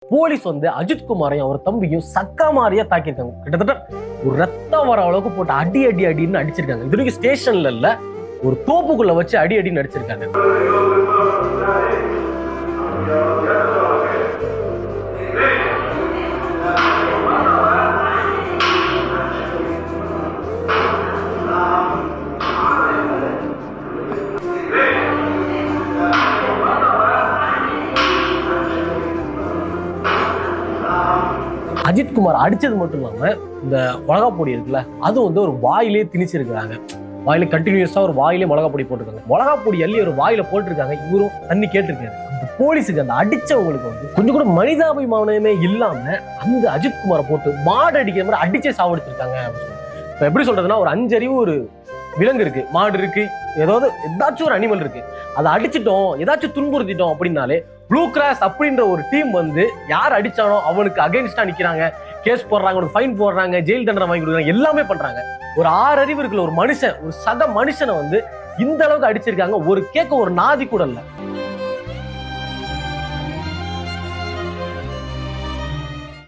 Police வந்து அஜித்குமாரையும் அவர் தம்பியும் சக்கா மாதிரியா தாக்கியிருக்காங்க. கிட்டத்தட்ட ஒரு ரத்தம் வர அளவுக்கு போட்டு அடி அடி அடின்னு அடிச்சிருக்காங்க. இது வரைக்கும் ஸ்டேஷன்ல இல்ல, ஒரு தோப்புக்குள்ள வச்சு அடி அடின்னு அடிச்சிருக்காங்க. அஜித்குமார் அடிச்சது மட்டும் இல்லாம இந்த மிளகா பொடி இருக்குல்ல, அது வந்து ஒரு வாயிலே திணிச்சிருக்காங்க. வாயில கண்டினியூஸா ஒரு வாயிலே மிளகா பொடி போட்டுருக்காங்க. மிளகா பொடி அள்ளி ஒரு வாயில போட்டிருக்காங்க. இவரும் தண்ணி கேட்டிருக்காரு. அந்த போலீஸுக்கு அந்த அடிச்சவங்களுக்கு வந்து கொஞ்சம் கூட மனிதாபிமானமே இல்லாம அந்த அஜித்குமாரை போட்டு மாடு அடிக்கிற மாதிரி அடிச்சே சாவடிச்சிருக்காங்க. இப்ப எப்படி சொல்றதுன்னா, ஒரு 5 அறிவு ஒரு விலங்கு இருக்கு, மாடு இருக்கு, ஏதாச்சும் ஒரு அனிமல் இருக்கு, அதை அடிச்சிட்டோம், ஏதாச்சும் துன்புறுத்திட்டோம் அப்படின்னாலே ப்ளூ கிராஸ் அப்படின்ற ஒரு டீம் வந்து யார் அடிச்சானோ அவனுக்கு அகைன்ஸ்டா நிக்கிறாங்க, கேஸ் போடுறாங்க, ஃபைன் போடுறாங்க, ஜெயில் தண்டனை வாங்கி கொடுக்குறாங்க, எல்லாமே பண்றாங்க. ஒரு 6 அறிவு இருக்குல்ல ஒரு மனுஷன், ஒரு சக மனுஷனை வந்து இந்த அளவுக்கு அடிச்சிருக்காங்க. ஒரு கேட்க ஒரு நாதி கூட இல்ல.